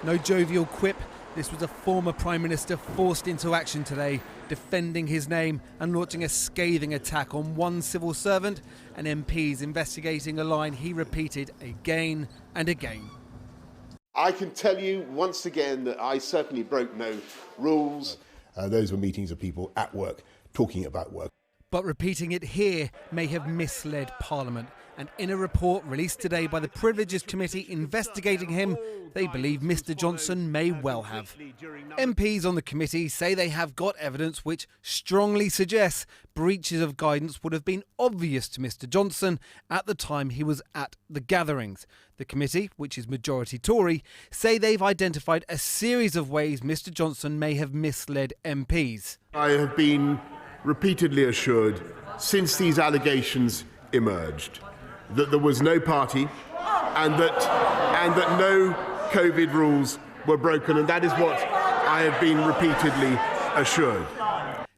No jovial quip. This was a former Prime Minister forced into action today, defending his name and launching a scathing attack on one civil servant and MPs investigating a line he repeated again and again. I can tell you once again that I certainly broke no rules. Those were meetings of people at work, talking about work. But repeating it here may have misled Parliament. And in a report released today by the Privileges Committee investigating him, they believe Mr Johnson may well have. MPs on the committee say they have got evidence which strongly suggests breaches of guidance would have been obvious to Mr Johnson at the time he was at the gatherings. The committee, which is majority Tory, say they've identified a series of ways Mr Johnson may have misled MPs. I have been repeatedly assured since these allegations emerged that there was no party and that no COVID rules were broken, and that is what I have been repeatedly assured.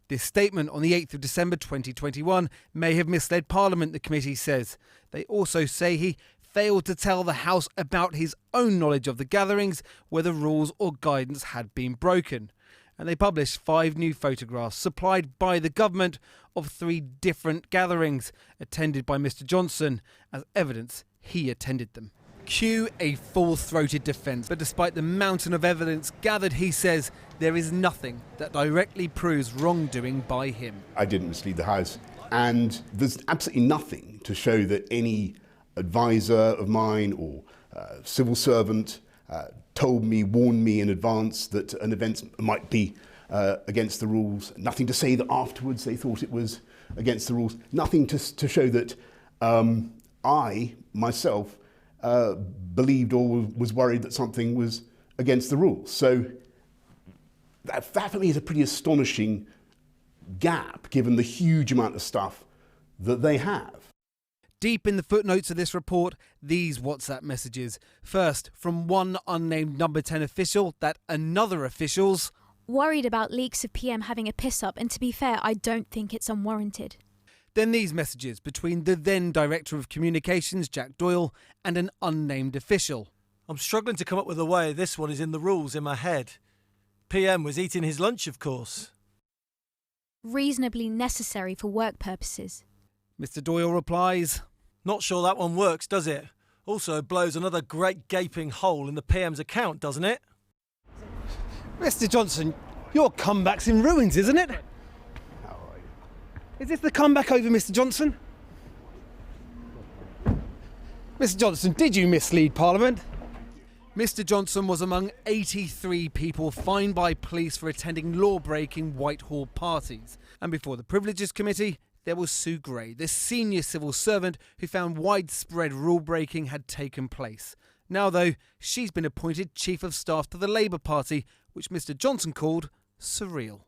This statement on the 8th of December 2021 may have misled Parliament, the committee says. They also say he failed to tell the House about his own knowledge of the gatherings, whether rules or guidance had been broken. And they published 5 new photographs supplied by the government of 3 different gatherings attended by Mr Johnson as evidence he attended them. Cue a full-throated defence, but despite the mountain of evidence gathered, he says there is nothing that directly proves wrongdoing by him. I didn't mislead the House, and there's absolutely nothing to show that any advisor of mine or civil servant told me, warned me in advance that an event might be against the rules. Nothing to say that afterwards they thought it was against the rules. Nothing to show that I, myself, believed or was worried that something was against the rules. So that for me is a pretty astonishing gap, given the huge amount of stuff that they have. Deep in the footnotes of this report, these WhatsApp messages. First, from one unnamed number 10 official, that another official's worried about leaks of PM having a piss-up, and to be fair, I don't think it's unwarranted. Then these messages between the then Director of Communications, Jack Doyle, and an unnamed official. I'm struggling to come up with a way this one is in the rules in my head. PM was eating his lunch, of course. Reasonably necessary for work purposes. Mr Doyle replies, not sure that one works, does it? Also blows another great gaping hole in the PM's account, doesn't it? Mr Johnson, your comeback's in ruins, isn't it? Is this the comeback over Mr Johnson? Mr Johnson, did you mislead Parliament? Mr Johnson was among 83 people fined by police for attending law-breaking Whitehall parties. And before the Privileges Committee, there was Sue Gray, the senior civil servant who found widespread rule-breaking had taken place. Now, though, she's been appointed Chief of Staff to the Labour Party, which Mr Johnson called surreal.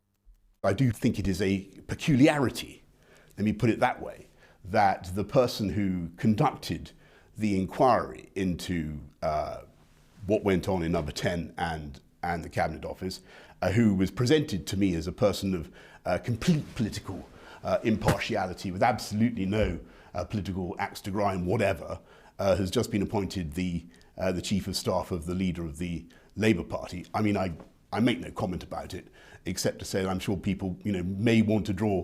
I do think it is a peculiarity, let me put it that way, that the person who conducted the inquiry into what went on in number 10 and the Cabinet Office, who was presented to me as a person of complete political impartiality, with absolutely no political axe to grind, whatever, has just been appointed the Chief of Staff of the leader of the Labour Party. I mean, I make no comment about it, except to say that I'm sure people, may want to draw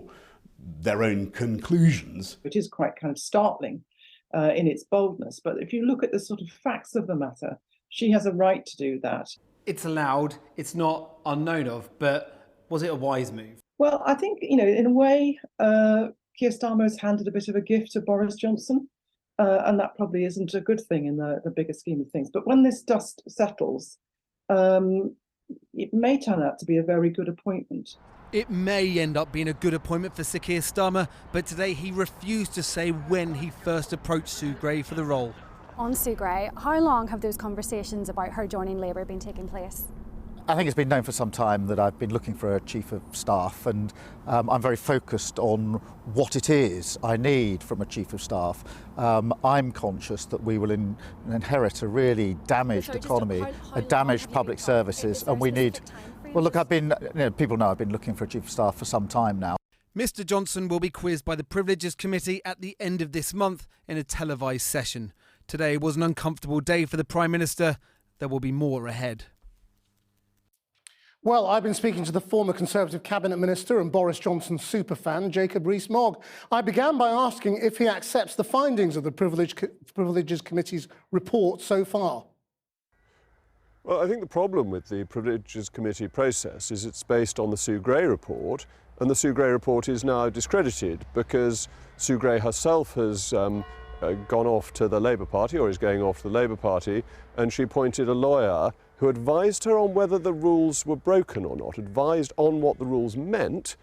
their own conclusions. It is quite kind of startling in its boldness, but if you look at the sort of facts of the matter, she has a right to do that. It's allowed, it's not unknown of, but was it a wise move? Well, I think, in a way, Keir Starmer has handed a bit of a gift to Boris Johnson, and that probably isn't a good thing in the bigger scheme of things. But when this dust settles, it may turn out to be a very good appointment. It may end up being a good appointment for Sir Keir Starmer, but today he refused to say when he first approached Sue Gray for the role. On Sue Gray, how long have those conversations about her joining Labour been taking place? I think it's been known for some time that I've been looking for a Chief of Staff, and I'm very focused on what it is I need from a Chief of Staff. I'm conscious that we will inherit a really damaged economy, a damaged public services, and we need... Well, look, people know I've been looking for a Chief of Staff for some time now. Mr Johnson will be quizzed by the Privileges Committee at the end of this month in a televised session. Today was an uncomfortable day for the Prime Minister. There will be more ahead. Well, I've been speaking to the former Conservative Cabinet Minister and Boris Johnson superfan, Jacob Rees-Mogg. I began by asking if he accepts the findings of the Privileges Committee's report so far. Well, I think the problem with the Privileges Committee process is it's based on the Sue Gray report, and the Sue Gray report is now discredited because Sue Gray herself has gone off to the Labour Party, or is going off to the Labour Party, and she appointed a lawyer who advised her on whether the rules were broken or not, advised on what the rules meant,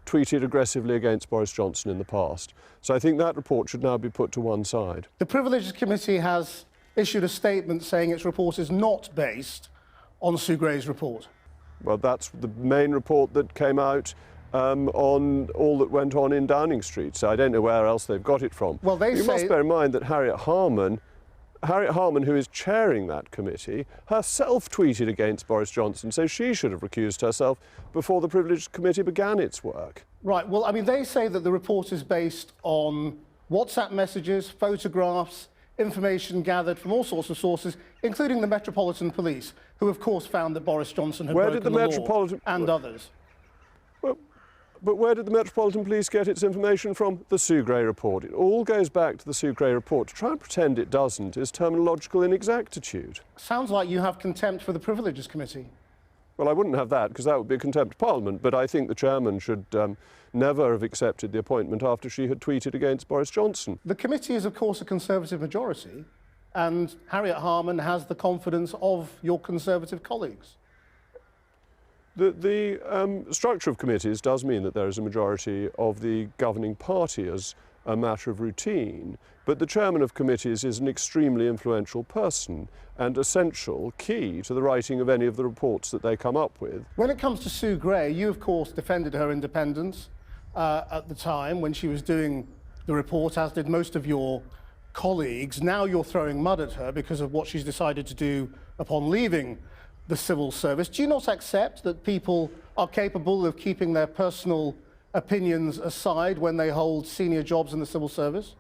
tweeted aggressively against Boris Johnson in the past. So I think that report should now be put to one side. The Privileges Committee has issued a statement saying its report is not based on Sue Gray's report. Well, that's the main report that came out on all that went on in Downing Street, so I don't know where else they've got it from. Well, you must bear in mind that Harriet Harman, who is chairing that committee, herself tweeted against Boris Johnson, so she should have recused herself before the Privileged Committee began its work. Right, well, I mean, they say that the report is based on WhatsApp messages, photographs, information gathered from all sorts of sources, including the Metropolitan Police, who, of course, found that Boris Johnson had broken the law, and others. Well, but where did the Metropolitan Police get its information from? The Sue Gray report. It all goes back to the Sue Gray report. To try and pretend it doesn't is terminological inexactitude. Sounds like you have contempt for the Privileges Committee. Well, I wouldn't have that, because that would be a contempt of Parliament, but I think the chairman should never have accepted the appointment after she had tweeted against Boris Johnson. The committee is, of course, a Conservative majority, and Harriet Harman has the confidence of your Conservative colleagues. The structure of committees does mean that there is a majority of the governing party as a matter of routine, but the chairman of committees is an extremely influential person and essential, key to the writing of any of the reports that they come up with. When it comes to Sue Gray, you, of course, defended her independence at the time when she was doing the report, as did most of your colleagues. Now you're throwing mud at her because of what she's decided to do upon leaving the civil service. Do you not accept that people are capable of keeping their personal opinions aside when they hold senior jobs in the civil service?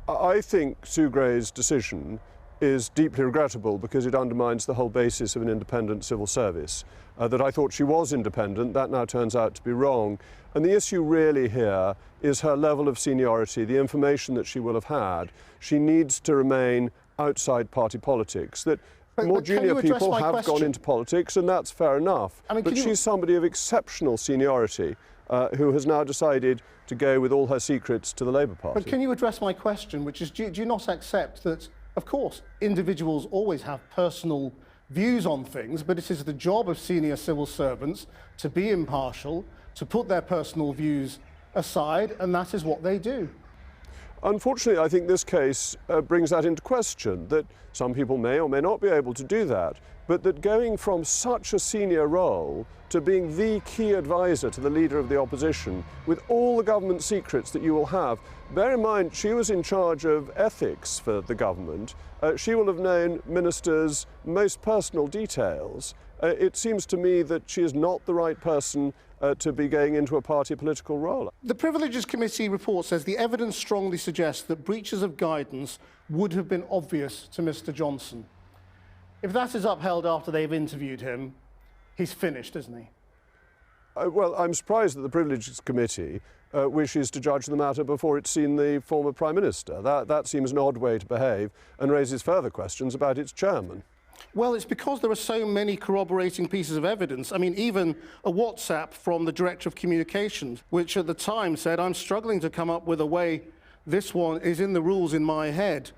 I think Sue Gray's decision is deeply regrettable because it undermines the whole basis of an independent civil service. That I thought she was independent, that now turns out to be wrong. And the issue really here is her level of seniority, the information that she will have had. She needs to remain outside party politics. That more junior people have gone into politics, and that's fair enough. But she's somebody of exceptional seniority who has now decided to go with all her secrets to the Labour Party. But can you address my question, which is, do you not accept that, of course, individuals always have personal views on things, but it is the job of senior civil servants to be impartial, to put their personal views aside, and that is what they do? Unfortunately, I think this case brings that into question, that some people may or may not be able to do that, but that going from such a senior role to being the key advisor to the leader of the opposition, with all the government secrets that you will have, bear in mind she was in charge of ethics for the government. She will have known ministers' most personal details. It seems to me that she is not the right person to be going into a party political role. The Privileges Committee report says the evidence strongly suggests that breaches of guidance would have been obvious to Mr. Johnson. If that is upheld after they've interviewed him, he's finished, isn't he? Well, I'm surprised that the Privileges Committee wishes to judge the matter before it's seen the former Prime Minister. That seems an odd way to behave and raises further questions about its chairman. Well, it's because there are so many corroborating pieces of evidence. I mean, even a WhatsApp from the Director of Communications, which at the time said, "I'm struggling to come up with a way, this one is in the rules in my head."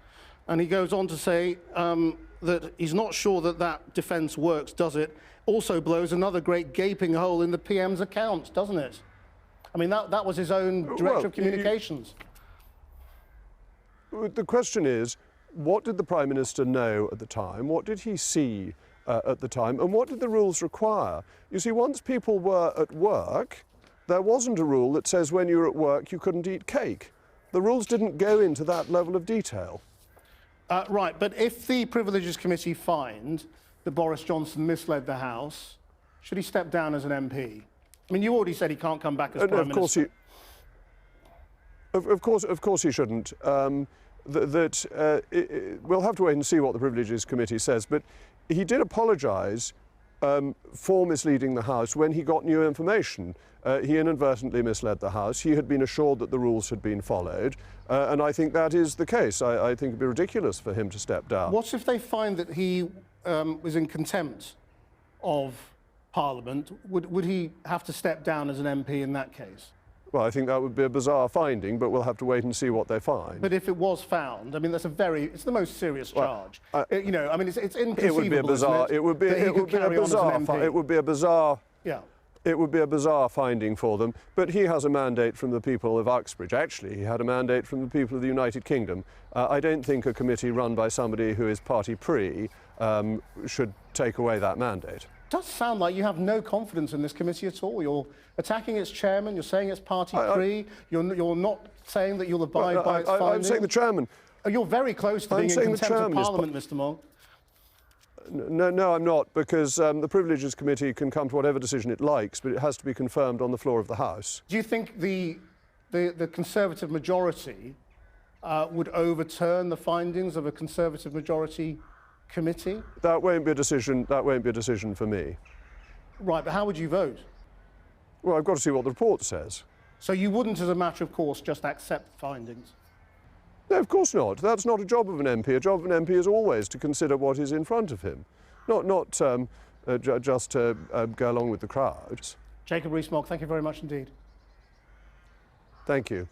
And he goes on to say that he's not sure that that defence works, does it? Also blows another great gaping hole in the PM's accounts, doesn't it? I mean, that was his own Director of Communications. The question is, what did the Prime Minister know at the time? What did he see at the time? And what did the rules require? You see, once people were at work, there wasn't a rule that says when you were at work you couldn't eat cake. The rules didn't go into that level of detail. Right, but if the Privileges Committee find that Boris Johnson misled the House, should he step down as an MP? I mean, you already said he can't come back as Prime Minister. Of course he shouldn't. We'll have to wait and see what the Privileges Committee says, but he did apologise for misleading the House when he got new information. He inadvertently misled the House. He had been assured that the rules had been followed, and I think that is the case. I think it would be ridiculous for him to step down. What if they find that he was in contempt of Parliament? Would he have to step down as an MP in that case? Well, I think that would be a bizarre finding, but we'll have to wait and see what they find. But if it was found, I mean, it's the most serious charge. You know, I mean, it's inconceivable. It would be a bizarre. It would be a bizarre. Yeah. It would be a bizarre finding for them. But he has a mandate from the people of Uxbridge. Actually, he had a mandate from the people of the United Kingdom. I don't think a committee run by somebody who is party pre should take away that mandate. It does sound like you have no confidence in this committee at all. You're attacking its chairman, you're saying it's party pre, you're not saying that you'll abide by its findings. I'm saying the chairman. You're very close to being in contempt of Parliament, Mr. Monk. No, I'm not, because the Privileges Committee can come to whatever decision it likes, but it has to be confirmed on the floor of the House. Do you think the Conservative majority would overturn the findings of a Conservative majority committee? That won't be a decision. That won't be a decision for me. Right, but how would you vote? Well, I've got to see what the report says. So you wouldn't, as a matter of course, just accept findings? No, of course not. That's not a job of an MP. A job of an MP is always to consider what is in front of him, not just to go along with the crowds. Jacob Rees-Mogg, thank you very much indeed. Thank you.